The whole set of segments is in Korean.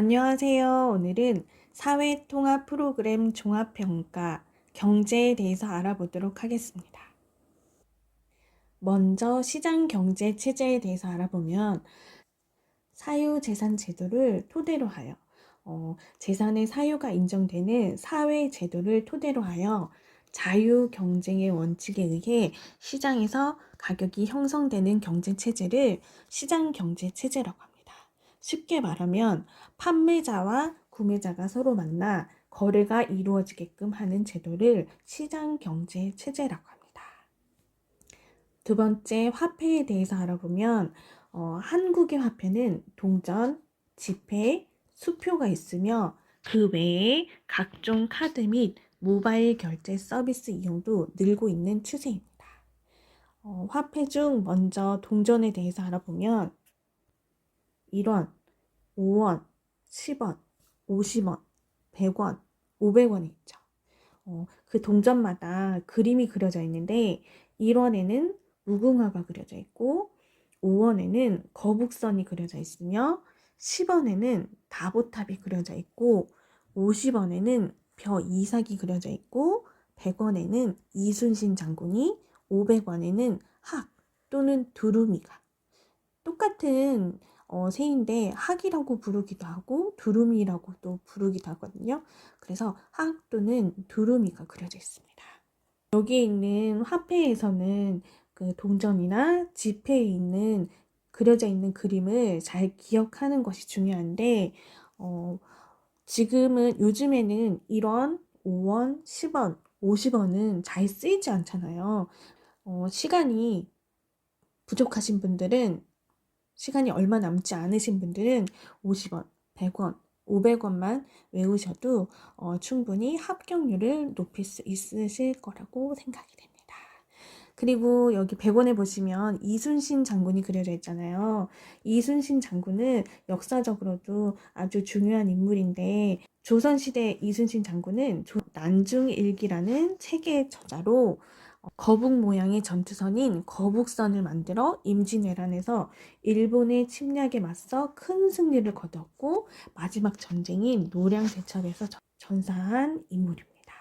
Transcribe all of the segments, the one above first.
안녕하세요. 오늘은 사회통합 프로그램 종합평가 경제에 대해서 알아보도록 하겠습니다. 먼저 시장경제 체제에 대해서 알아보면 사유재산 제도를 토대로 하여 재산의 사유가 인정되는 사회 제도를 토대로 하여 자유경쟁의 원칙에 의해 시장에서 가격이 형성되는 경제체제를 시장경제체제라고 합니다. 쉽게 말하면 판매자와 구매자가 서로 만나 거래가 이루어지게끔 하는 제도를 시장경제체제라고 합니다. 두 번째, 화폐에 대해서 알아보면 한국의 화폐는 동전, 지폐, 수표가 있으며 그 외에 각종 카드 및 모바일 결제 서비스 이용도 늘고 있는 추세입니다. 화폐 중 먼저 동전에 대해서 알아보면 1원, 5원, 10원, 50원, 100원, 500원이 있죠. 그 동전마다 그림이 그려져 있는데 1원에는 무궁화가 그려져 있고 5원에는 거북선이 그려져 있으며 10원에는 다보탑이 그려져 있고 50원에는 벼 이삭이 그려져 있고 100원에는 이순신 장군이 500원에는 학 또는 두루미가 똑같은 새인데 학이라고 부르기도 하고 두루미라고 또 부르기도 하거든요. 그래서 학 또는 두루미가 그려져 있습니다. 여기에 있는 화폐에서는 그 동전이나 지폐에 있는 그려져 있는 그림을 잘 기억하는 것이 중요한데 지금은 요즘에는 1원, 5원, 10원, 50원은 잘 쓰이지 않잖아요. 시간이 부족하신 분들은 시간이 얼마 남지 않으신 분들은 50원, 100원, 500원만 외우셔도 충분히 합격률을 높일 수 있으실 거라고 생각이 됩니다. 그리고 여기 100원에 보시면 이순신 장군이 그려져 있잖아요. 이순신 장군은 역사적으로도 아주 중요한 인물인데 조선시대 이순신 장군은 난중일기라는 책의 저자로 거북 모양의 전투선인 거북선을 만들어 임진왜란에서 일본의 침략에 맞서 큰 승리를 거뒀고 마지막 전쟁인 노량대첩에서 전사한 인물입니다.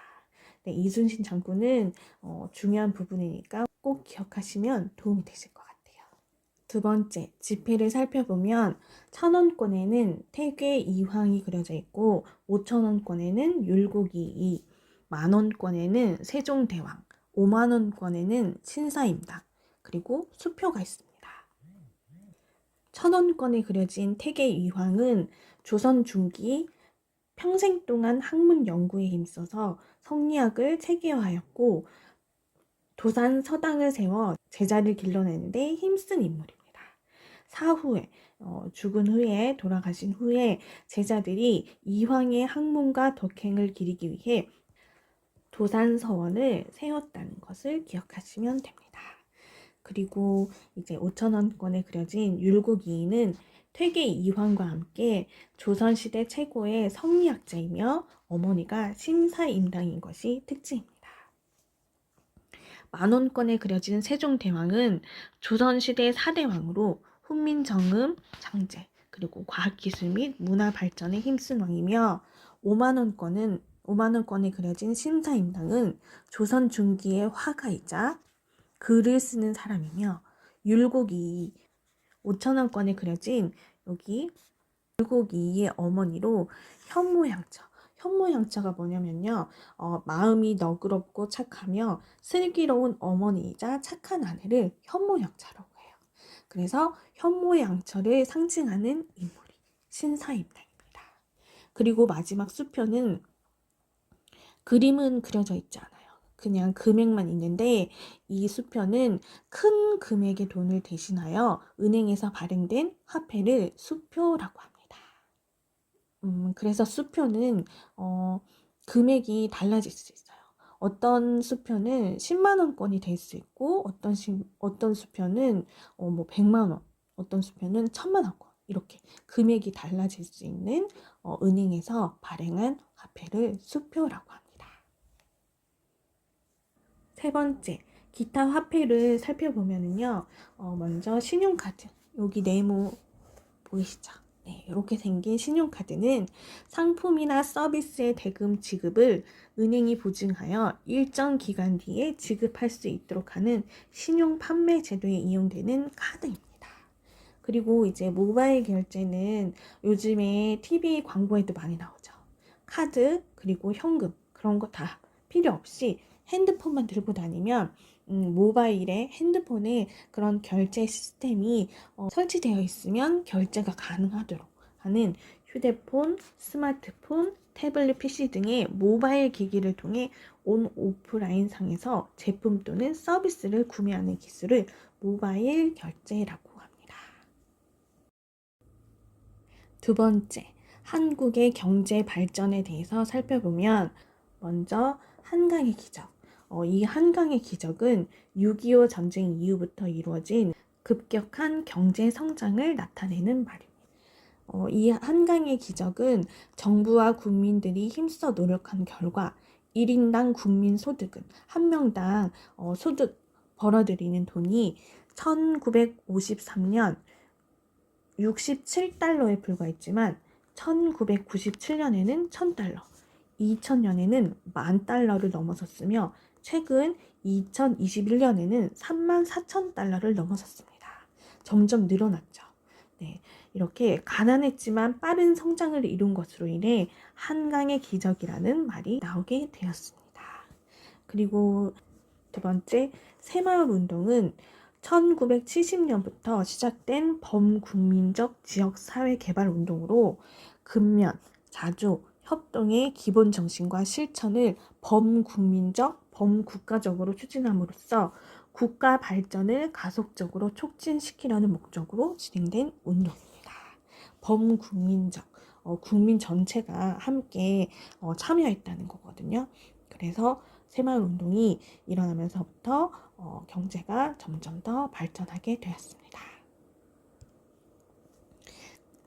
네, 이순신 장군은 중요한 부분이니까 꼭 기억하시면 도움이 되실 것 같아요. 두 번째, 지폐를 살펴보면 1,000원권에는 태괴 이황이 그려져 있고 5,000원권에는 율곡이이, 만원권에는 세종대왕, 5만원권에는 신사임당, 그리고 수표가 있습니다. 1,000원권에 그려진 태계 이황은 조선 중기 평생 동안 학문 연구에 힘써서 성리학을 체계화하였고 도산 서당을 세워 제자를 길러내는데 힘쓴 인물입니다. 사후에 죽은 후에 돌아가신 후에 제자들이 이황의 학문과 덕행을 기리기 위해 도산서원을 세웠다는 것을 기억하시면 됩니다. 그리고 이제 5,000원권에 그려진 율곡이인은 퇴계 이황과 함께 조선시대 최고의 성리학자이며 어머니가 심사임당인 것이 특징입니다. 만원권에 그려진 세종대왕은 조선시대 4대왕으로 훈민정음, 장제, 그리고 과학기술 및 문화발전에 힘쓴 왕이며 5만원권에 그려진 심사임당은 조선 중기의 화가이자 글을 쓰는 사람이며 율곡이 5,000원권에 그려진 여기 율곡이의 어머니로 현모양처가 뭐냐면요. 마음이 너그럽고 착하며 슬기로운 어머니이자 착한 아내를 현모양처라고 해요. 그래서 현모양처를 상징하는 인물이 신사임당입니다. 그리고 마지막 수표는 그림은 그려져 있지 않아요. 그냥 금액만 있는데 이 수표는 큰 금액의 돈을 대신하여 은행에서 발행된 화폐를 수표라고 합니다. 그래서 수표는 금액이 달라질 수 있어요. 어떤 수표는 10만 원권이 될 수 있고 어떤 수표는 100만 원, 어떤 수표는 1000만 원권 이렇게 금액이 달라질 수 있는 은행에서 발행한 화폐를 수표라고 합니다. 세 번째, 기타 화폐를 살펴보면요. 먼저 신용카드, 여기 네모 보이시죠? 네, 이렇게 생긴 신용카드는 상품이나 서비스의 대금 지급을 은행이 보증하여 일정 기간 뒤에 지급할 수 있도록 하는 신용 판매 제도에 이용되는 카드입니다. 그리고 이제 모바일 결제는 요즘에 TV 광고에도 많이 나오죠. 카드, 그리고 현금, 그런 거 다 필요 없이 핸드폰만 들고 다니면 모바일에 핸드폰에 그런 결제 시스템이 설치되어 있으면 결제가 가능하도록 하는 휴대폰, 스마트폰, 태블릿 PC 등의 모바일 기기를 통해 온 오프라인 상에서 제품 또는 서비스를 구매하는 기술을 모바일 결제라고 합니다. 두 번째, 한국의 경제 발전에 대해서 살펴보면 먼저 한강의 기적. 이 한강의 기적은 6.25 전쟁 이후부터 이루어진 급격한 경제 성장을 나타내는 말입니다. 이 한강의 기적은 정부와 국민들이 힘써 노력한 결과 1인당 국민 소득은 한 명당 소득 벌어들이는 돈이 1953년 67달러에 불과했지만 1997년에는 1000달러, 2000년에는 10,000달러를 넘어섰으며 최근 2021년에는 34,000달러를 넘어섰습니다. 점점 늘어났죠. 네, 이렇게 가난했지만 빠른 성장을 이룬 것으로 인해 한강의 기적이라는 말이 나오게 되었습니다. 그리고 두 번째, 새마을 운동은 1970년부터 시작된 범국민적 지역사회개발 운동으로 근면, 자조, 협동의 기본 정신과 실천을 범국민적, 범국가적으로 추진함으로써 국가 발전을 가속적으로 촉진시키려는 목적으로 진행된 운동입니다. 범국민적, 국민 전체가 함께 참여했다는 거거든요. 그래서 새마을 운동이 일어나면서부터 경제가 점점 더 발전하게 되었습니다.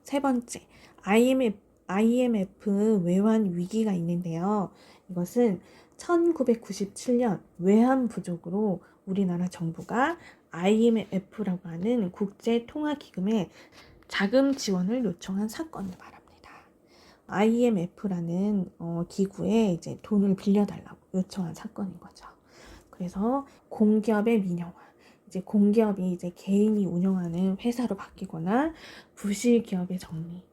세 번째, IMF 외환 위기가 있는데요. 이것은 1997년 외환 부족으로 우리나라 정부가 IMF라고 하는 국제통화기금에 자금 지원을 요청한 사건을 말합니다. IMF라는 기구에 이제 돈을 빌려달라고 요청한 사건인 거죠. 그래서 공기업의 민영화, 이제 공기업이 이제 개인이 운영하는 회사로 바뀌거나 부실 기업의 정리,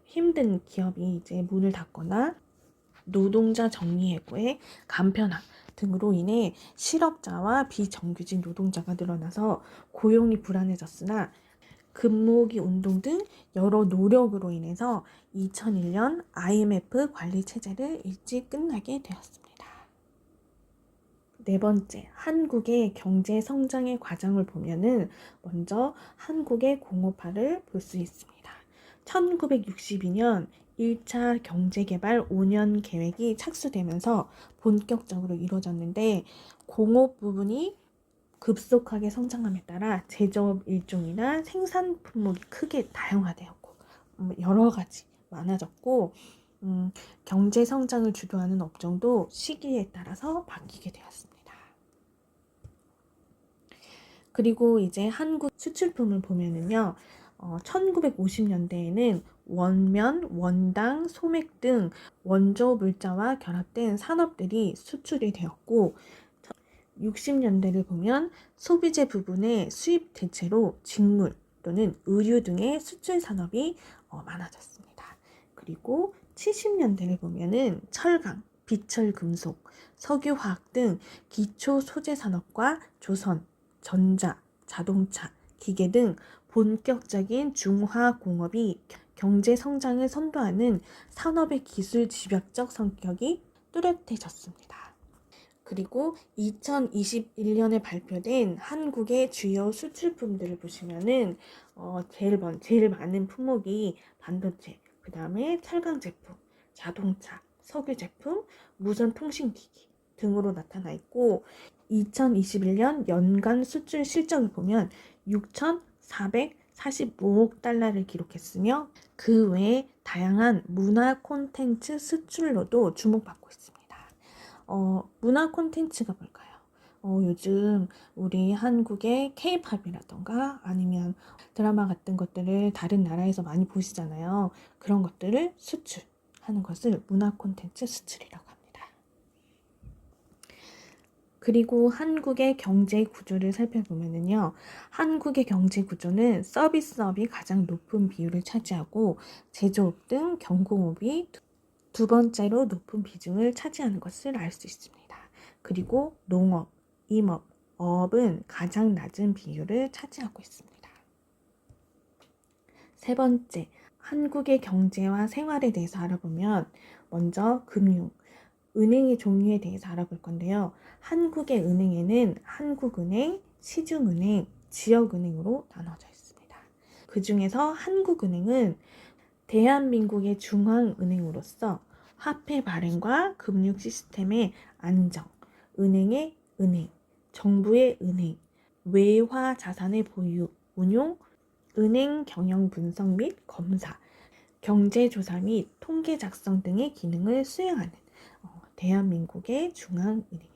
힘든 기업이 이제 문을 닫거나 노동자 정리해고의 간편화 등으로 인해 실업자와 비정규직 노동자가 늘어나서 고용이 불안해졌으나 근무기 운동 등 여러 노력으로 인해서 2001년 IMF 관리 체제를 일찍 끝나게 되었습니다. 네 번째, 한국의 경제 성장의 과정을 보면은 먼저 한국의 공업화를 볼 수 있습니다. 1962년 1차 경제개발 5년 계획이 착수되면서 본격적으로 이루어졌는데 공업 부분이 급속하게 성장함에 따라 제조업 일종이나 생산 품목이 크게 다양화되었고 여러 가지 많아졌고 경제 성장을 주도하는 업종도 시기에 따라서 바뀌게 되었습니다. 그리고 이제 한국 수출품을 보면은요, 1950년대에는 원면, 원당, 소맥 등 원조 물자와 결합된 산업들이 수출이 되었고 60년대를 보면 소비재 부분의 수입 대체로 직물 또는 의류 등의 수출 산업이 많아졌습니다. 그리고 70년대를 보면은 철강, 비철금속, 석유화학 등 기초 소재 산업과 조선, 전자, 자동차, 기계 등 본격적인 중화공업이 경제 성장을 선도하는 산업의 기술 집약적 성격이 뚜렷해졌습니다. 그리고 2021년에 발표된 한국의 주요 수출품들을 보시면은 제일 많은 품목이 반도체, 그 다음에 철강 제품, 자동차, 석유 제품, 무선 통신기기 등으로 나타나 있고 2021년 연간 수출 실적을 보면 6,445억 달러를 기록했으며 그 외에 다양한 문화 콘텐츠 수출로도 주목받고 있습니다. 문화 콘텐츠가 뭘까요? 요즘 우리 한국의 케이팝이라던가 아니면 드라마 같은 것들을 다른 나라에서 많이 보시잖아요. 그런 것들을 수출하는 것을 문화 콘텐츠 수출이라고 합니다. 그리고 한국의 경제 구조를 살펴보면요. 한국의 경제 구조는 서비스업이 가장 높은 비율을 차지하고 제조업 등 경공업이 두 번째로 높은 비중을 차지하는 것을 알 수 있습니다. 그리고 농업, 임업, 어업은 가장 낮은 비율을 차지하고 있습니다. 세 번째, 한국의 경제와 생활에 대해서 알아보면 먼저 금융, 은행의 종류에 대해서 알아볼 건데요. 한국의 은행에는 한국은행, 시중은행, 지역은행으로 나눠져 있습니다. 그 중에서 한국은행은 대한민국의 중앙은행으로서 화폐 발행과 금융 시스템의 안정, 은행의 은행, 정부의 은행, 외화 자산의 보유, 운용, 은행 경영 분석 및 검사, 경제 조사 및 통계 작성 등의 기능을 수행하는 대한민국의 중앙은행입니다.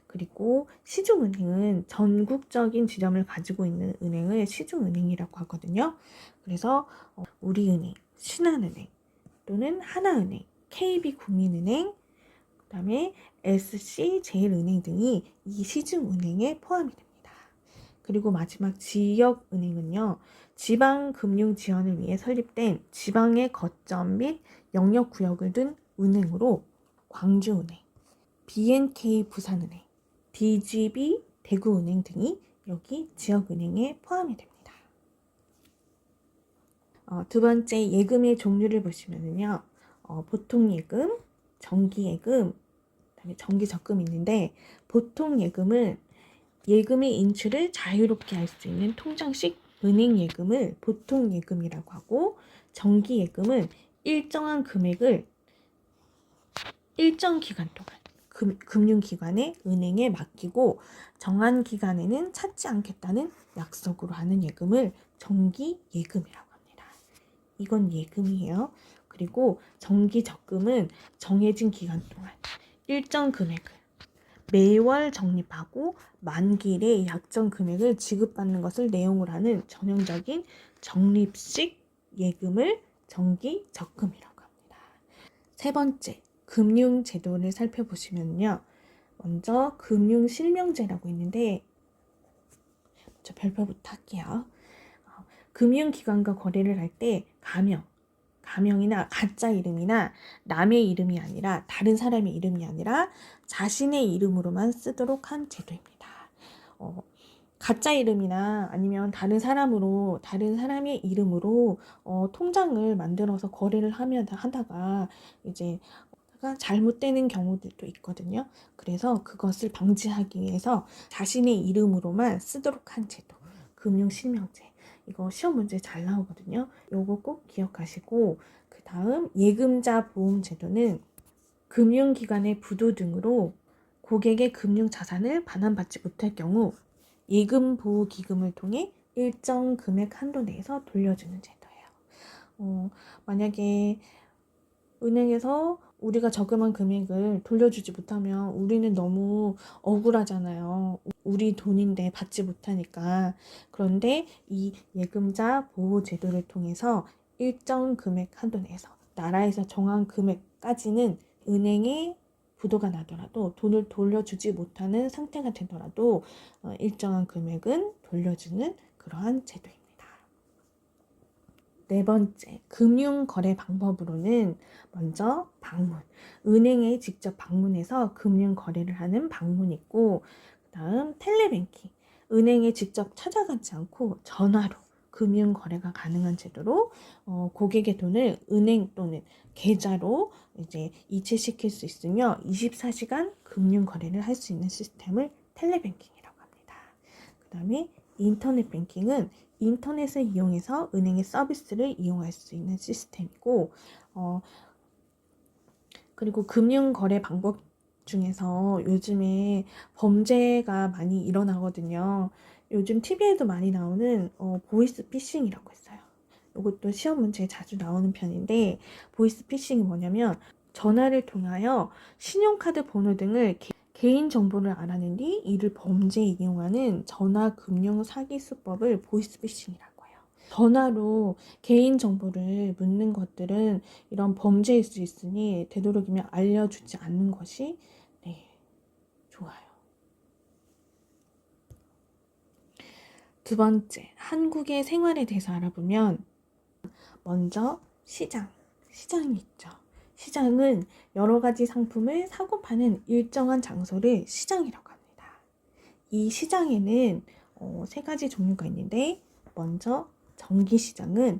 그리고 시중은행은 전국적인 지점을 가지고 있는 은행을 시중은행이라고 하거든요. 그래서 우리은행, 신한은행 또는 하나은행, KB국민은행, 그 다음에 SC제일은행 등이 이 시중은행에 포함이 됩니다. 그리고 마지막 지역은행은요. 지방금융 지원을 위해 설립된 지방의 거점 및 영역구역을 둔 은행으로 광주은행, BNK 부산은행, DGB 대구은행 등이 여기 지역은행에 포함이 됩니다. 두 번째 예금의 종류를 보시면은요. 보통예금, 정기예금, 그다음에 정기적금이 있는데 보통 예금은 예금의 인출을 자유롭게 할 수 있는 통장식 은행예금을 보통예금이라고 하고 정기예금은 일정한 금액을 일정 기간 동안 금융기관에 은행에 맡기고 정한 기간에는 찾지 않겠다는 약속으로 하는 예금을 정기예금이라고 합니다. 이건 예금이에요. 그리고 정기적금은 정해진 기간 동안 일정 금액을 매월 적립하고 만기일에 약정 금액을 지급받는 것을 내용으로 하는 전형적인 적립식 예금을 정기적금이라고 합니다. 세 번째, 금융제도를 살펴보시면요. 먼저 금융실명제라고 있는데 저 별표부터 할게요. 금융기관과 거래를 할 때 가명이나 가짜 이름이나 남의 이름이 아니라 다른 사람의 이름이 아니라 자신의 이름으로만 쓰도록 한 제도입니다. 가짜 이름이나 아니면 다른 사람의 이름으로 통장을 만들어서 거래를 하다가 이제 잘못되는 경우들도 있거든요. 그래서 그것을 방지하기 위해서 자신의 이름으로만 쓰도록 한 제도, 금융실명제. 이거 시험 문제 잘 나오거든요. 요거 꼭 기억하시고 그 다음 예금자 보험제도는 금융기관의 부도 등으로 고객의 금융자산을 반환받지 못할 경우 예금보호기금을 통해 일정 금액 한도 내에서 돌려주는 제도예요. 만약에 은행에서 우리가 저금한 금액을 돌려주지 못하면 우리는 너무 억울하잖아요. 우리 돈인데 받지 못하니까. 그런데 이 예금자 보호 제도를 통해서 일정 금액 한도 내에서 나라에서 정한 금액까지는 은행에 부도가 나더라도 돈을 돌려주지 못하는 상태가 되더라도 일정한 금액은 돌려주는 그러한 제도입니다. 네 번째, 금융거래 방법으로는 먼저 방문, 은행에 직접 방문해서 금융거래를 하는 방문이 있고 그 다음 텔레뱅킹, 은행에 직접 찾아가지 않고 전화로 금융거래가 가능한 제도로 고객의 돈을 은행 또는 계좌로 이제 이체시킬 수 있으며 24시간 금융거래를 할 수 있는 시스템을 텔레뱅킹이라고 합니다. 그 다음에 인터넷 뱅킹은 인터넷을 이용해서 은행의 서비스를 이용할 수 있는 시스템이고 그리고 금융거래 방법 중에서 요즘에 범죄가 많이 일어나거든요. 요즘 TV에도 많이 나오는 보이스 피싱이라고 있어요. 이것도 시험 문제에 자주 나오는 편인데 보이스 피싱이 뭐냐면 전화를 통하여 신용카드 번호 등을 개인정보를 알아낸 뒤 이를 범죄에 이용하는 전화금융 사기 수법을 보이스피싱이라고 해요. 전화로 개인정보를 묻는 것들은 이런 범죄일 수 있으니 되도록이면 알려주지 않는 것이 좋아요. 두 번째, 한국의 생활에 대해서 알아보면 먼저 시장이 있죠. 시장은 여러 가지 상품을 사고 파는 일정한 장소를 시장이라고 합니다. 이 시장에는 세 가지 종류가 있는데 먼저 정기시장은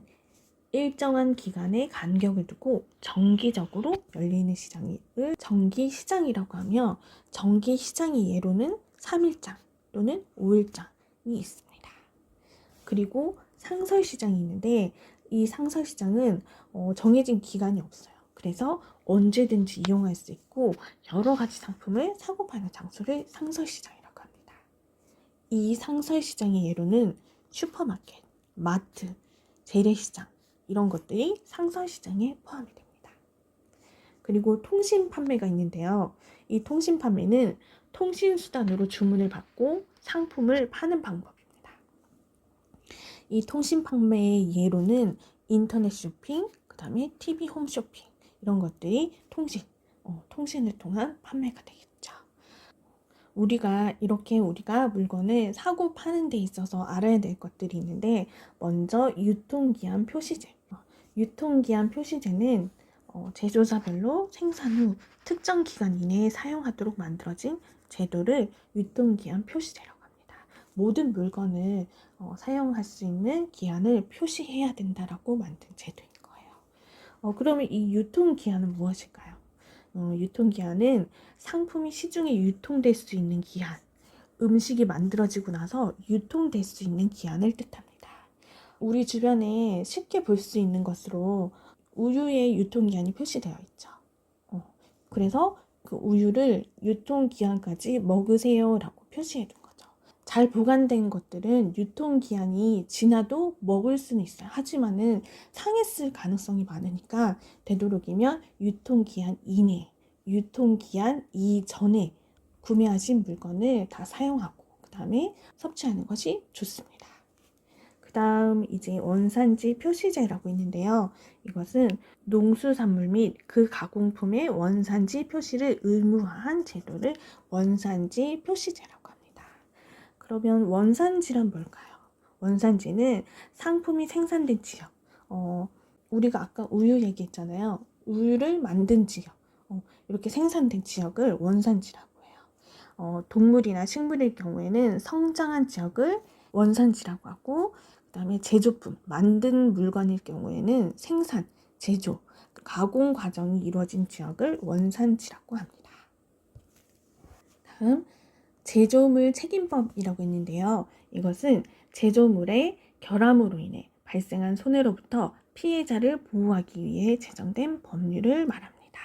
일정한 기간의 간격을 두고 정기적으로 열리는 시장을 정기시장이라고 하며 정기시장의 예로는 3일장 또는 5일장이 있습니다. 그리고 상설시장이 있는데 이 상설시장은 정해진 기간이 없어요. 그래서 언제든지 이용할 수 있고 여러 가지 상품을 사고 파는 장소를 상설시장이라고 합니다. 이 상설시장의 예로는 슈퍼마켓, 마트, 재래시장 이런 것들이 상설시장에 포함이 됩니다. 그리고 통신 판매가 있는데요. 이 통신 판매는 통신수단으로 주문을 받고 상품을 파는 방법입니다. 이 통신 판매의 예로는 인터넷 쇼핑, 그 다음에 TV 홈쇼핑 이런 것들이 통신을 통한 판매가 되겠죠. 우리가 물건을 사고 파는 데 있어서 알아야 될 것들이 있는데 먼저 유통기한 표시제. 유통기한 표시제는 제조사별로 생산 후 특정 기간 이내에 사용하도록 만들어진 제도를 유통기한 표시제라고 합니다. 모든 물건을 사용할 수 있는 기한을 표시해야 된다라고 만든 제도인 거예요. 그러면 이 유통기한은 무엇일까요? 유통기한은 상품이 시중에 유통될 수 있는 기한, 음식이 만들어지고 나서 유통될 수 있는 기한을 뜻합니다. 우리 주변에 쉽게 볼 수 있는 것으로 우유의 유통기한이 표시되어 있죠. 그래서 그 우유를 유통기한까지 먹으세요 라고 표시해 둔 거죠. 잘 보관된 것들은 유통기한이 지나도 먹을 수는 있어요. 하지만은 상했을 가능성이 많으니까 되도록이면 유통기한 이내, 유통기한 이전에 구매하신 물건을 다 사용하고 그 다음에 섭취하는 것이 좋습니다. 그 다음 이제 원산지 표시제라고 있는데요. 이것은 농수산물 및 그 가공품의 원산지 표시를 의무화한 제도를 원산지 표시제라고 합니다. 그러면 원산지란 뭘까요? 원산지는 상품이 생산된 지역, 우리가 아까 우유 얘기했잖아요. 우유를 만든 지역, 이렇게 생산된 지역을 원산지라고 해요. 동물이나 식물일 경우에는 성장한 지역을 원산지라고 하고 그 다음에 제조품, 만든 물건일 경우에는 생산, 제조, 가공 과정이 이루어진 지역을 원산지라고 합니다. 다음, 제조물 책임법이라고 있는데요. 이것은 제조물의 결함으로 인해 발생한 손해로부터 피해자를 보호하기 위해 제정된 법률을 말합니다.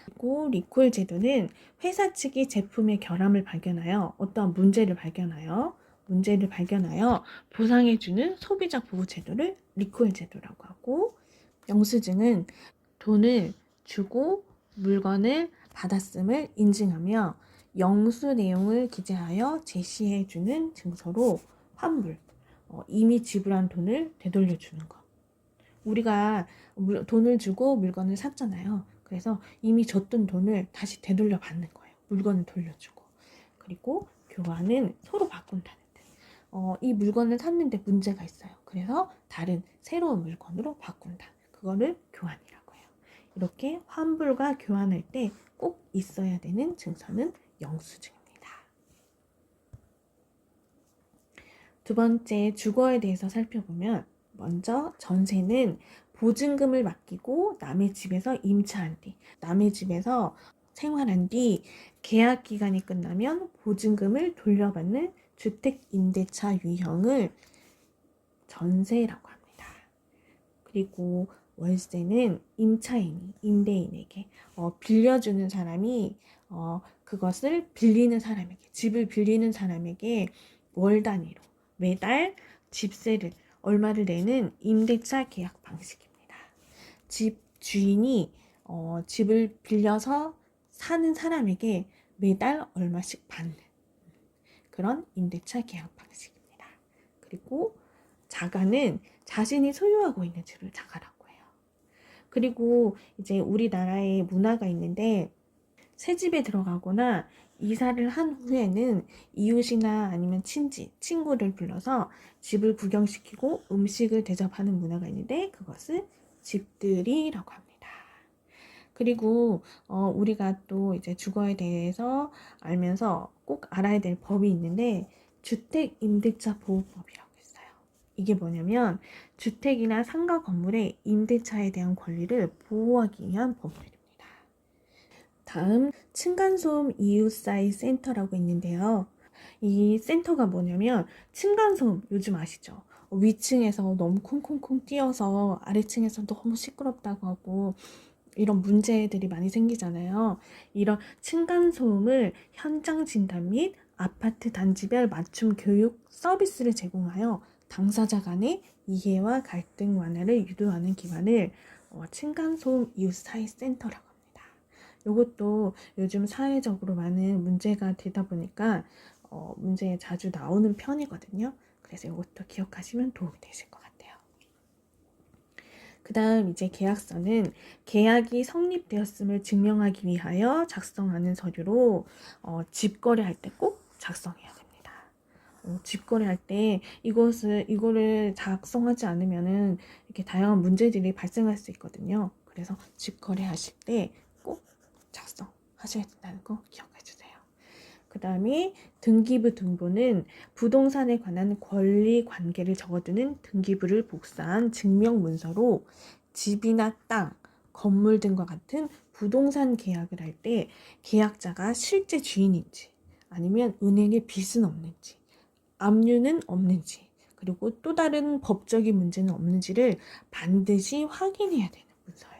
그리고 리콜 제도는 회사 측이 제품의 결함을 발견하여 어떠한 문제를 발견하여 보상해주는 소비자 보호 제도를 리콜 제도라고 하고, 영수증은 돈을 주고 물건을 받았음을 인증하며 영수 내용을 기재하여 제시해주는 증서로 환불, 이미 지불한 돈을 되돌려주는 것. 우리가 돈을 주고 물건을 샀잖아요. 그래서 이미 줬던 돈을 다시 되돌려 받는 거예요. 물건을 돌려주고. 그리고 교환은 서로 바꾼다는 뜻. 이 물건을 샀는데 문제가 있어요. 그래서 다른 새로운 물건으로 바꾼다. 그거를 교환이라고 해요. 이렇게 환불과 교환할 때 꼭 있어야 되는 증서는 영수증입니다. 두 번째, 주거에 대해서 살펴보면 먼저 전세는 보증금을 맡기고 남의 집에서 임차한 뒤, 남의 집에서 생활한 뒤 계약 기간이 끝나면 보증금을 돌려받는 주택임대차 유형을 전세라고 합니다. 그리고 월세는 임대인에게 빌려주는 사람이 그것을 빌리는 사람에게, 집을 빌리는 사람에게 월 단위로 매달 집세를 얼마를 내는 임대차 계약 방식입니다. 집 주인이 집을 빌려서 사는 사람에게 매달 얼마씩 받는 그런 임대차 계약 방식입니다. 그리고 자가는 자신이 소유하고 있는 집을 자가라고 해요. 그리고 이제 우리나라의 문화가 있는데 새 집에 들어가거나 이사를 한 후에는 이웃이나 아니면 친지, 친구를 불러서 집을 구경시키고 음식을 대접하는 문화가 있는데 그것을 집들이라고 합니다. 그리고 우리가 또 이제 주거에 대해서 알면서 꼭 알아야 될 법이 있는데 주택임대차보호법이라고 있어요. 이게 뭐냐면 주택이나 상가 건물의 임대차에 대한 권리를 보호하기 위한 법률입니다. 다음 층간소음 이웃사이 센터라고 있는데요. 이 센터가 뭐냐면 층간소음 요즘 아시죠? 위층에서 너무 콩콩콩 뛰어서 아래층에서 너무 시끄럽다고 하고 이런 문제들이 많이 생기잖아요. 이런 층간소음을 현장 진단 및 아파트 단지별 맞춤 교육 서비스를 제공하여 당사자 간의 이해와 갈등 완화를 유도하는 기관을 층간소음 이웃사이 센터라고 합니다. 이것도 요즘 사회적으로 많은 문제가 되다 보니까 문제에 자주 나오는 편이거든요. 그래서 이것도 기억하시면 도움이 되실 것 같아요. 그 다음 이제 계약서는 계약이 성립되었음을 증명하기 위하여 작성하는 서류로 집거래할 때 꼭 작성해야 됩니다. 집거래할 때 이거를 작성하지 않으면은 이렇게 다양한 문제들이 발생할 수 있거든요. 그래서 집거래하실 때 꼭 작성하셔야 된다는 거 기억해 주세요. 그 다음에 등기부 등본은 부동산에 관한 권리 관계를 적어두는 등기부를 복사한 증명문서로 집이나 땅, 건물 등과 같은 부동산 계약을 할 때 계약자가 실제 주인인지 아니면 은행에 빚은 없는지 압류는 없는지 그리고 또 다른 법적인 문제는 없는지를 반드시 확인해야 되는 문서예요.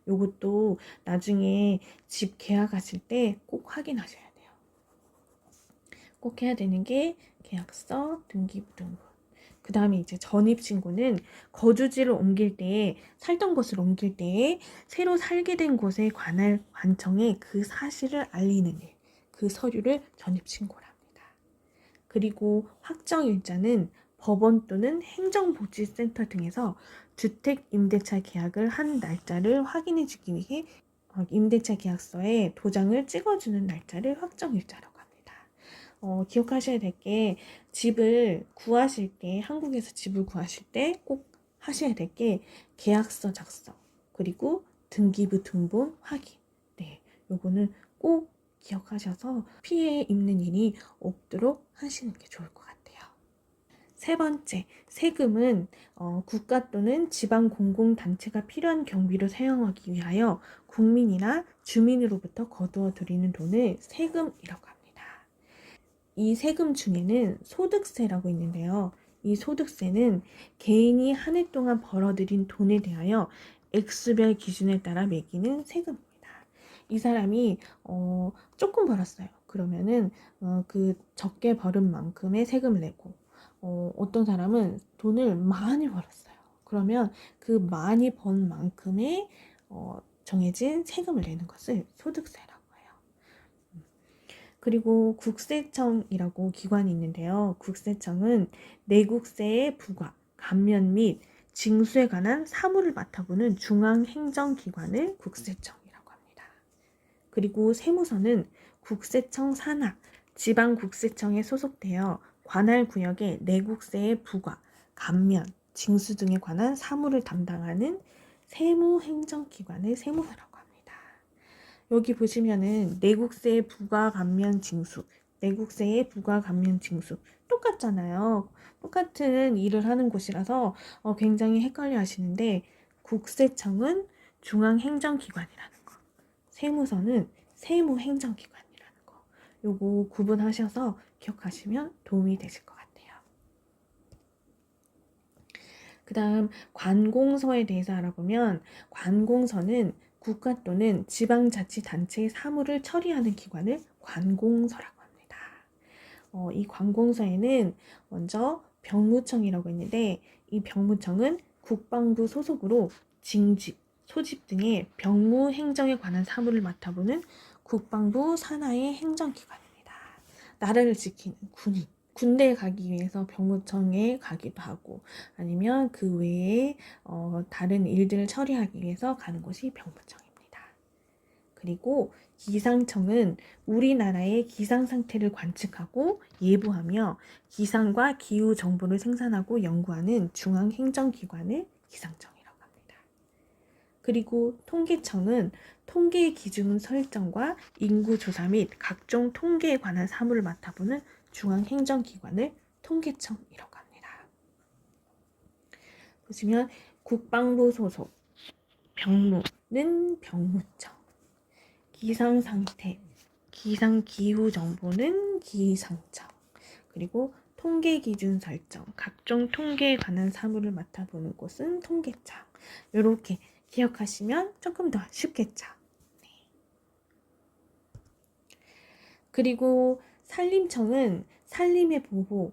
이것도 나중에 집 계약하실 때 꼭 확인하셔야 돼요. 꼭 해야 되는 게 계약서, 등기부 등본. 그 다음에 이제 전입신고는 거주지를 옮길 때에 살던 곳을 옮길 때에 새로 살게 된 곳에 관할 관청에 그 사실을 알리는 일, 그 서류를 전입신고랍니다. 그리고 확정일자는 법원 또는 행정복지센터 등에서 주택임대차 계약을 한 날짜를 확인해 주기 위해 임대차 계약서에 도장을 찍어주는 날짜를 확정일자라고 합니다. 기억하셔야 될 게 집을 구하실 때 한국에서 집을 구하실 때 꼭 하셔야 될 게 계약서 작성 그리고 등기부 등본 확인. 네, 요거는 꼭 기억하셔서 피해 입는 일이 없도록 하시는 게 좋을 것 같아요. 세 번째, 세금은 국가 또는 지방 공공단체가 필요한 경비로 사용하기 위하여 국민이나 주민으로부터 거두어 들이는 돈을 세금이라고 합니다. 이 세금 중에는 소득세라고 있는데요. 이 소득세는 개인이 한 해 동안 벌어들인 돈에 대하여 액수별 기준에 따라 매기는 세금입니다. 이 사람이 조금 벌었어요. 그러면은 그 적게 벌은 만큼의 세금을 내고 어떤 사람은 돈을 많이 벌었어요. 그러면 그 많이 번 만큼의 정해진 세금을 내는 것을 소득세라고 해요. 그리고 국세청이라고 기관이 있는데요. 국세청은 내국세의 부과, 감면 및 징수에 관한 사무를 맡아보는 중앙행정기관을 국세청이라고 합니다. 그리고 세무서는 국세청 산하, 지방국세청에 소속되어 관할 구역의 내국세의 부과, 감면, 징수 등에 관한 사무를 담당하는 세무행정기관을 세무서라고 합니다. 여기 보시면은 내국세의 부과, 감면, 징수, 내국세의 부과, 감면, 징수 똑같잖아요. 똑같은 일을 하는 곳이라서 굉장히 헷갈려 하시는데 국세청은 중앙행정기관이라는 거, 세무서는 세무행정기관이라는 거 요거 구분하셔서 기억하시면 도움이 되실 것 같아요. 그 다음 관공서에 대해서 알아보면 관공서는 국가 또는 지방자치단체의 사무를 처리하는 기관을 관공서라고 합니다. 이 관공서에는 먼저 병무청이라고 있는데 이 병무청은 국방부 소속으로 징집, 소집 등의 병무 행정에 관한 사무를 맡아보는 국방부 산하의 행정기관입니다. 나라를 지키는 군인. 군대에 가기 위해서 병무청에 가기도 하고 아니면 그 외에 다른 일들을 처리하기 위해서 가는 곳이 병무청입니다. 그리고 기상청은 우리나라의 기상 상태를 관측하고 예보하며 기상과 기후 정보를 생산하고 연구하는 중앙행정기관을 기상청이라고 합니다. 그리고 통계청은 통계 기준 설정과 인구 조사 및 각종 통계에 관한 사무를 맡아보는 중앙행정기관을 통계청이라고 합니다. 보시면 국방부 소속 병무는 병무청, 기상상태, 기상기후정보는 기상청, 그리고 통계기준 설정, 각종 통계에 관한 사무를 맡아보는 곳은 통계청. 이렇게 기억하시면 조금 더 쉽겠죠. 네. 그리고 산림청은 산림의 보호,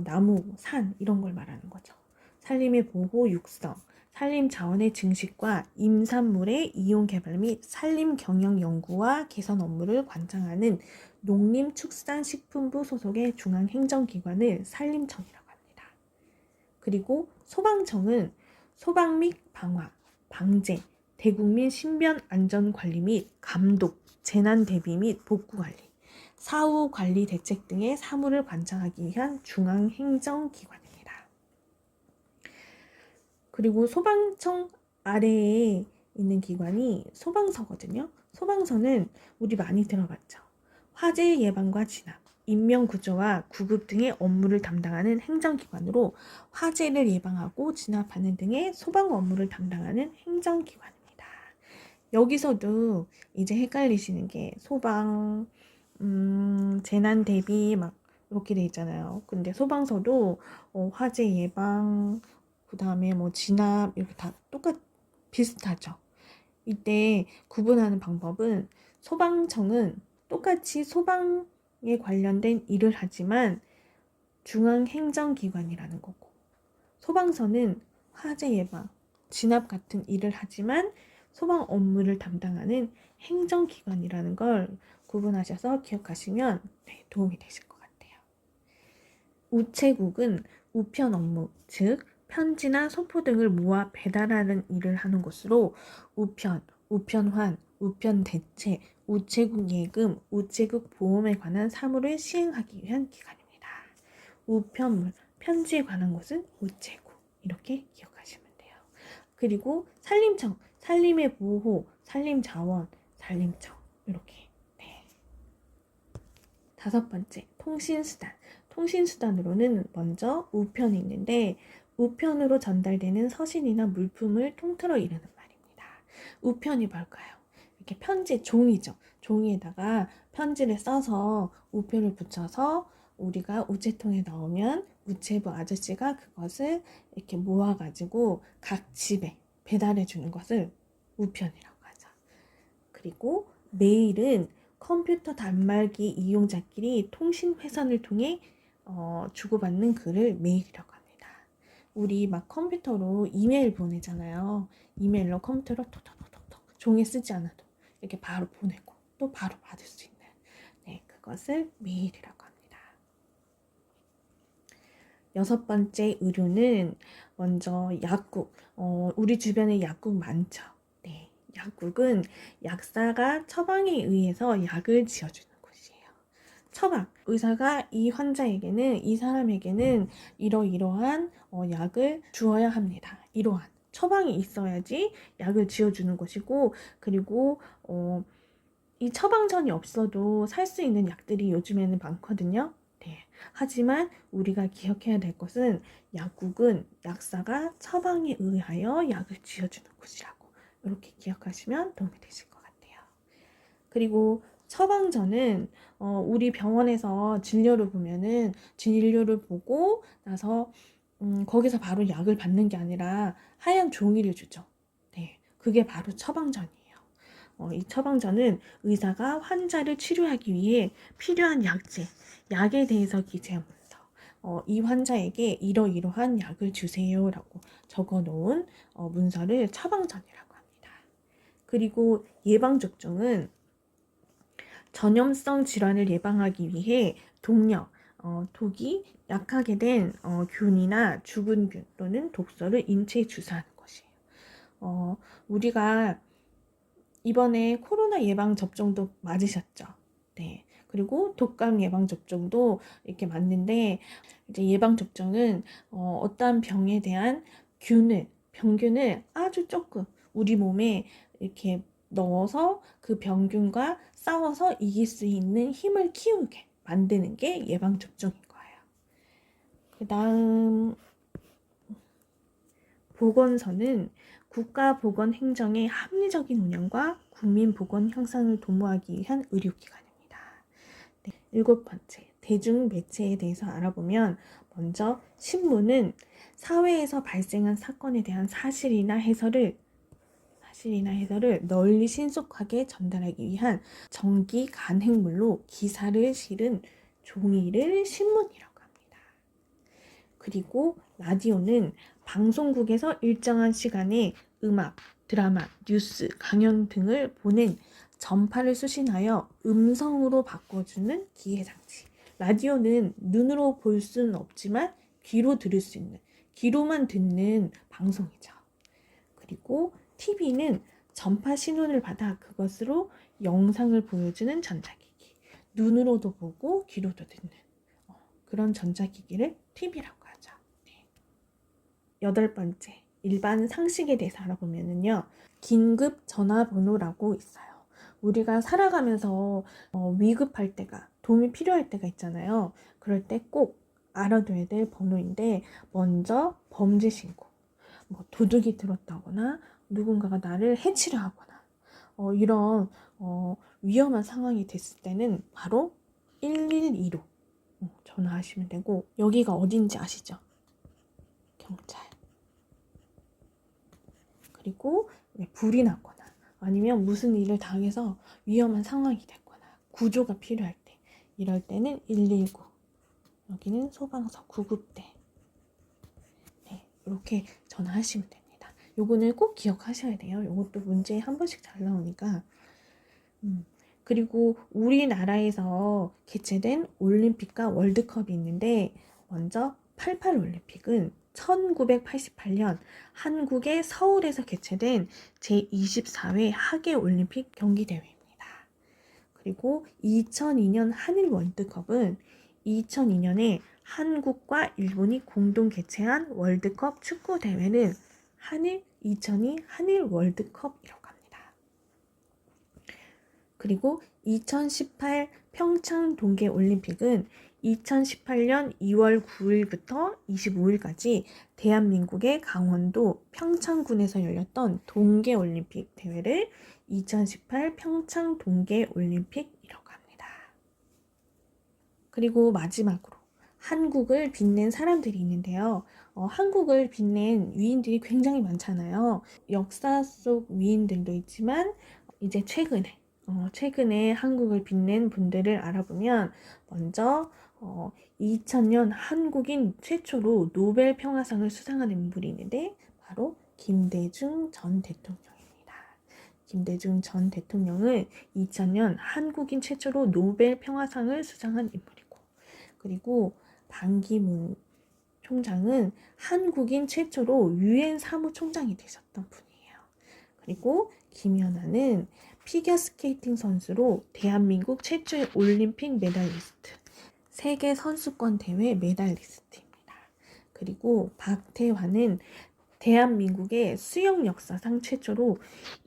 나무, 산 이런 걸 말하는 거죠. 산림의 보호, 육성, 산림 자원의 증식과 임산물의 이용 개발 및 산림 경영 연구와 개선 업무를 관장하는 농림축산식품부 소속의 중앙행정기관을 산림청이라고 합니다. 그리고 소방청은 소방 및 방화, 방제, 대국민 신변 안전 관리 및 감독, 재난 대비 및 복구 관리, 사후 관리 대책 등의 사무를 관장하기 위한 중앙행정기관입니다. 그리고 소방청 아래에 있는 기관이 소방서거든요. 소방서는 우리 많이 들어봤죠. 화재 예방과 진압, 인명구조와 구급 등의 업무를 담당하는 행정기관으로 화재를 예방하고 진압하는 등의 소방 업무를 담당하는 행정기관입니다. 여기서도 이제 헷갈리시는 게 소방, 재난 대비 막 이렇게 돼 있잖아요. 근데 소방서도 화재 예방, 그 다음에 뭐 진압 이렇게 다 비슷하죠. 이때 구분하는 방법은 소방청은 똑같이 소방에 관련된 일을 하지만 중앙행정기관이라는 거고, 소방서는 화재 예방, 진압 같은 일을 하지만 소방 업무를 담당하는 행정기관이라는 걸 구분하셔서 기억하시면 도움이 되실 것 같아요. 우체국은 우편 업무, 즉 편지나 소포 등을 모아 배달하는 일을 하는 곳으로 우편, 우편환, 우편대체, 우체국 예금, 우체국 보험에 관한 사무를 시행하기 위한 기관입니다. 우편물, 편지에 관한 곳은 우체국, 이렇게 기억하시면 돼요. 그리고 산림청, 산림의 보호, 산림자원, 산림청, 이렇게. 네. 5번째, 통신수단. 통신수단으로는 먼저 우편이 있는데 우편으로 전달되는 서신이나 물품을 통틀어 이르는 말입니다. 우편이 뭘까요? 이렇게 편지, 종이죠. 종이에다가 편지를 써서 우표를 붙여서 우리가 우체통에 넣으면 우체부 아저씨가 그것을 이렇게 모아가지고 각 집에 배달해 주는 것을 우편이라고 하죠. 그리고 메일은 컴퓨터 단말기 이용자끼리 통신 회선을 통해 주고받는 글을 메일이라고 합니다. 우리 막 컴퓨터로 이메일 보내잖아요. 이메일로 컴퓨터로 톡톡톡톡 종이 쓰지 않아도 이렇게 바로 보내고 또 바로 받을 수 있는 그것을 메일이라고 합니다. 6번째 의료는 먼저 약국. 우리 주변에 약국 많죠. 네, 약국은 약사가 처방에 의해서 약을 지어주는 곳이에요. 처방. 의사가 이 환자에게는, 이 사람에게는 이러이러한 약을 주어야 합니다. 이러한 처방이 있어야지 약을 지어주는 것이고, 그리고 이 처방전이 없어도 살 수 있는 약들이 요즘에는 많거든요. 네. 하지만 우리가 기억해야 될 것은 약국은 약사가 처방에 의하여 약을 지어주는 곳이라고, 이렇게 기억하시면 도움이 되실 것 같아요. 그리고 처방전은 우리 병원에서 진료를 보면은 진료를 보고 나서 거기서 바로 약을 받는 게 아니라 하얀 종이를 주죠. 네, 그게 바로 처방전이에요. 이 처방전은 의사가 환자를 치료하기 위해 필요한 약제, 약에 대해서 기재하면서 이 환자에게 이러이러한 약을 주세요라고 적어놓은 문서를 처방전이라고 합니다. 그리고 예방접종은 전염성 질환을 예방하기 위해 동력, 독이 약하게 된 균이나 죽은 균 또는 독소를 인체에 주사하는 것이에요. 우리가 이번에 코로나 예방 접종도 맞으셨죠? 네. 그리고 독감 예방 접종도 이렇게 맞는데, 이제 예방 접종은 어떠한 병에 대한 병균을 아주 조금 우리 몸에 이렇게 넣어서 그 병균과 싸워서 이길 수 있는 힘을 키우게 만드는 게 예방 접종인 거예요. 그다음 보건소는 국가보건 행정의 합리적인 운영과 국민 보건 향상을 도모하기 위한 의료기관입니다. 네, 7번째, 대중매체에 대해서 알아보면 먼저 신문은 사회에서 발생한 사건에 대한 사실이나 해설을 널리 신속하게 전달하기 위한 정기 간행물로 기사를 실은 종이를 신문이라고 합니다. 그리고 라디오는 방송국에서 일정한 시간에 음악, 드라마, 뉴스, 강연 등을 보낸 전파를 수신하여 음성으로 바꿔주는 기계장치. 라디오는 눈으로 볼 수는 없지만 귀로 들을 수 있는, 귀로만 듣는 방송이죠. 그리고 TV는 전파 신호를 받아 그것으로 영상을 보여주는 전자기기. 눈으로도 보고 귀로도 듣는 그런 전자기기를 TV라고 하죠. 네. 8번째, 일반 상식에 대해서 알아보면요. 긴급 전화번호라고 있어요. 우리가 살아가면서 위급할 때가, 도움이 필요할 때가 있잖아요. 그럴 때 꼭 알아둬야 될 번호인데, 먼저 범죄 신고, 도둑이 들었다거나 누군가가 나를 해치려 하거나 이런 위험한 상황이 됐을 때는 바로 112로 전화하시면 되고, 여기가 어딘지 아시죠? 경찰. 그리고 불이 났거나 아니면 무슨 일을 당해서 위험한 상황이 됐거나 구조가 필요할 때, 이럴 때는 119, 여기는 소방서 구급대. 네, 이렇게 전화하시면 됩니다. 요거는 꼭 기억하셔야 돼요. 요것도 문제에 한 번씩 잘 나오니까. 그리고 우리나라에서 개최된 올림픽과 월드컵이 있는데, 먼저 88 올림픽은 1988년 한국의 서울에서 개최된 제24회 하계 올림픽 경기대회입니다. 그리고 2002년 한일 월드컵은 2002년에 한국과 일본이 공동 개최한 월드컵 축구 대회는 한일 2002 한일 월드컵이라고 합니다. 그리고 2018 평창 동계 올림픽은 2018년 2월 9일부터 25일까지 대한민국의 강원도 평창군에서 열렸던 동계 올림픽 대회를 2018 평창 동계 올림픽이라고 합니다. 그리고 마지막으로 한국을 빛낸 사람들이 있는데요. 한국을 빛낸 위인들이 굉장히 많잖아요. 역사 속 위인들도 있지만 이제 최근에 한국을 빛낸 분들을 알아보면, 먼저 2000년 한국인 최초로 노벨 평화상을 수상한 인물이 있는데 바로 김대중 전 대통령입니다. 김대중 전 대통령은 2000년 한국인 최초로 노벨 평화상을 수상한 인물이고, 그리고 반기문 총장은 한국인 최초로 유엔 사무총장이 되셨던 분이에요. 그리고 김연아는 피겨스케이팅 선수로 대한민국 최초의 올림픽 메달리스트, 세계 선수권 대회 메달리스트입니다. 그리고 박태환은 대한민국의 수영 역사상 최초로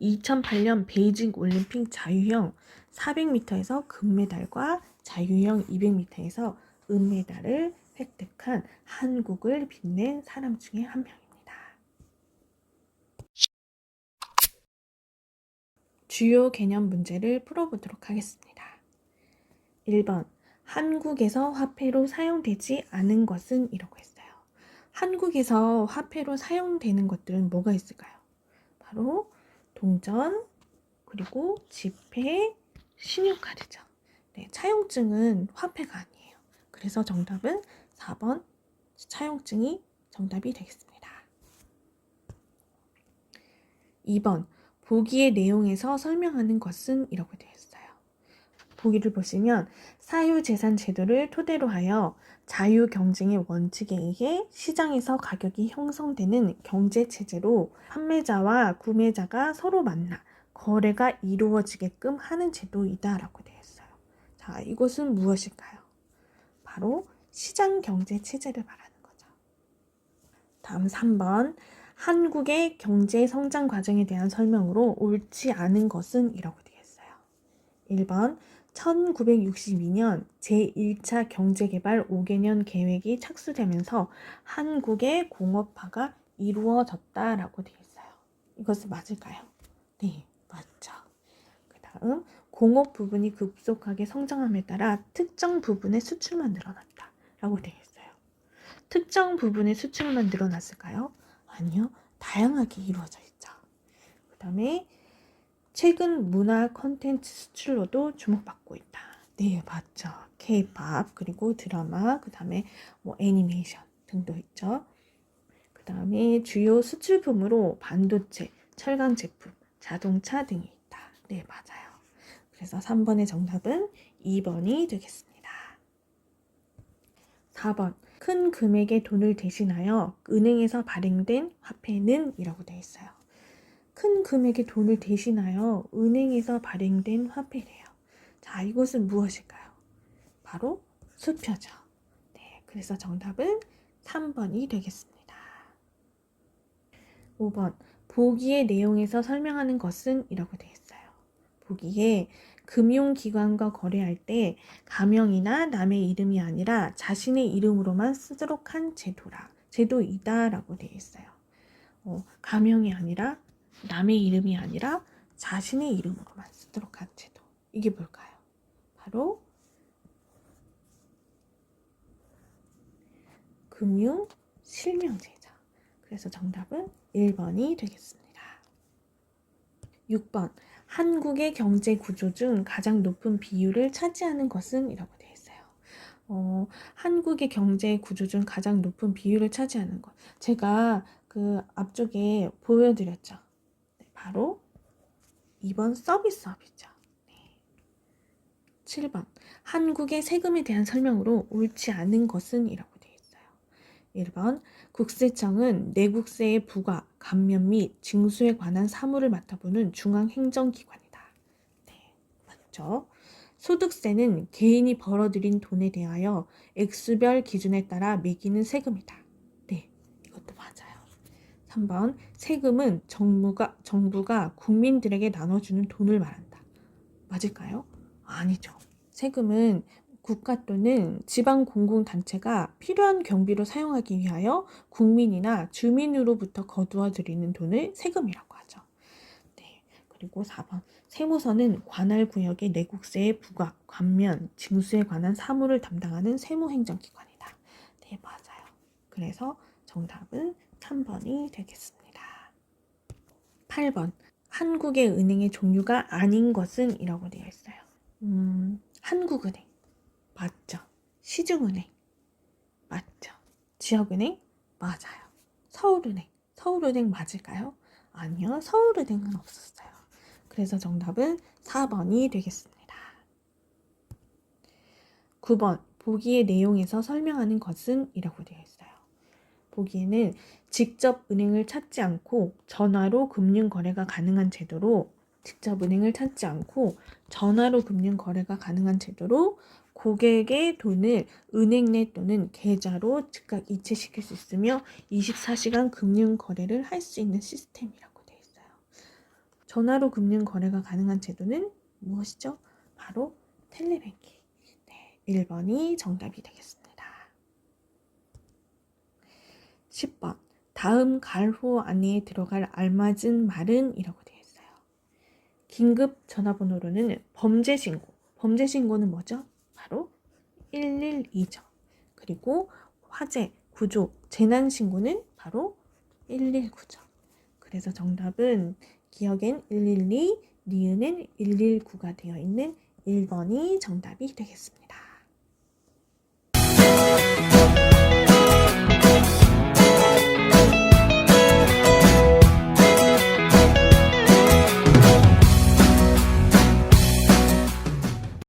2008년 베이징 올림픽 자유형 400m에서 금메달과 자유형 200m에서 은메달을 획득한 한국을 빛낸 사람 중에 한 명입니다. 주요 개념 문제를 풀어보도록 하겠습니다. 1번, 한국에서 화폐로 사용되지 않은 것은 이라고 했어요. 한국에서 화폐로 사용되는 것들은 뭐가 있을까요? 바로 동전, 그리고 지폐, 신용카드죠. 네, 차용증은 화폐가 아니에요. 그래서 정답은 4번 차용증이 정답이 되겠습니다. 2번, 보기의 내용에서 설명하는 것은 이라고 되어 있어요. 보기를 보시면 사유재산 제도를 토대로 하여 자유 경쟁의 원칙에 의해 시장에서 가격이 형성되는 경제체제로 판매자와 구매자가 서로 만나 거래가 이루어지게끔 하는 제도이다 라고 되어 있어요. 자, 이것은 무엇일까요? 바로 시장 경제 체제를 말하는 거죠. 다음 3번. 한국의 경제 성장 과정에 대한 설명으로 옳지 않은 것은 이라고 되어 있어요. 1번. 1962년 제1차 경제개발 5개년 계획이 착수되면서 한국의 공업화가 이루어졌다라고 되어 있어요. 이것은 맞을까요? 네, 맞죠. 그 다음, 공업 부분이 급속하게 성장함에 따라 특정 부분의 수출만 늘어났다라고 되어 있어요. 특정 부분의 수출만 늘어났을까요? 아니요, 다양하게 이루어져 있죠. 그 다음에 최근 문화 콘텐츠 수출로도 주목받고 있다. 네, 맞죠. K-pop 그리고 드라마, 그 다음에 뭐 애니메이션 등도 있죠. 그 다음에 주요 수출품으로 반도체, 철강 제품, 자동차 등이 있다. 네, 맞아요. 그래서 3번의 정답은 2번이 되겠습니다. 4번. 큰 금액의 돈을 대신하여 은행에서 발행된 화폐는 이라고 되어 있어요. 큰 금액의 돈을 대신하여 은행에서 발행된 화폐래요. 자, 이것은 무엇일까요? 바로 수표죠. 네, 그래서 정답은 3번이 되겠습니다. 5번. 보기의 내용에서 설명하는 것은 이라고 되어 있어요. 보기에 금융기관과 거래할 때 가명이나 남의 이름이 아니라 자신의 이름으로만 쓰도록 한 제도이다 라고 되어 있어요. 가명이 아니라 남의 이름이 아니라 자신의 이름으로만 쓰도록 한 제도. 이게 뭘까요? 바로 금융실명제죠. 그래서 정답은 1번이 되겠습니다. 6번. 한국의 경제 구조 중 가장 높은 비율을 차지하는 것은 이라고 되어 있어요. 한국의 경제 구조 중 가장 높은 비율을 차지하는 것. 제가 그 앞쪽에 보여드렸죠. 네, 바로 2번 서비스업이죠. 네. 7번. 한국의 세금에 대한 설명으로 옳지 않은 것은 이라고 되어 있어요. 1번. 국세청은 내국세의 부과, 감면 및 징수에 관한 사무를 맡아보는 중앙행정기관이다. 네, 맞죠? 소득세는 개인이 벌어들인 돈에 대하여 액수별 기준에 따라 매기는 세금이다. 네, 이것도 맞아요. 3번. 세금은 정부가 국민들에게 나눠주는 돈을 말한다. 맞을까요? 아니죠. 세금은 국가 또는 지방 공공단체가 필요한 경비로 사용하기 위하여 국민이나 주민으로부터 거두어 들이는 돈을 세금이라고 하죠. 네. 그리고 4번. 세무서는 관할 구역의 내국세의 부과, 감면, 징수에 관한 사무를 담당하는 세무행정기관이다. 네, 맞아요. 그래서 정답은 3번이 되겠습니다. 8번. 한국의 은행의 종류가 아닌 것은 이라고 되어 있어요. 한국은행 맞죠? 시중은행 맞죠? 지역은행 맞아요. 서울은행 맞을까요? 아니요, 서울은행은 없었어요. 그래서 정답은 4번이 되겠습니다. 9번. 보기의 내용에서 설명하는 것은 이라고 되어 있어요. 보기에는 직접 은행을 찾지 않고 전화로 금융 거래가 가능한 제도로 고객의 돈을 은행 내 또는 계좌로 즉각 이체시킬 수 있으며 24시간 금융 거래를 할 수 있는 시스템이라고 되어 있어요. 전화로 금융 거래가 가능한 제도는 무엇이죠? 바로 텔레뱅킹. 네, 1번이 정답이 되겠습니다. 10번. 다음 갈호 안에 들어갈 알맞은 말은 이라고 되어 있어요. 긴급 전화번호로는 범죄 신고는 뭐죠? 바로 112죠. 그리고 화재, 구조, 재난 신고는 바로 119죠. 그래서 정답은 기억엔 112, 니은은 119가 되어 있는 1번이 정답이 되겠습니다.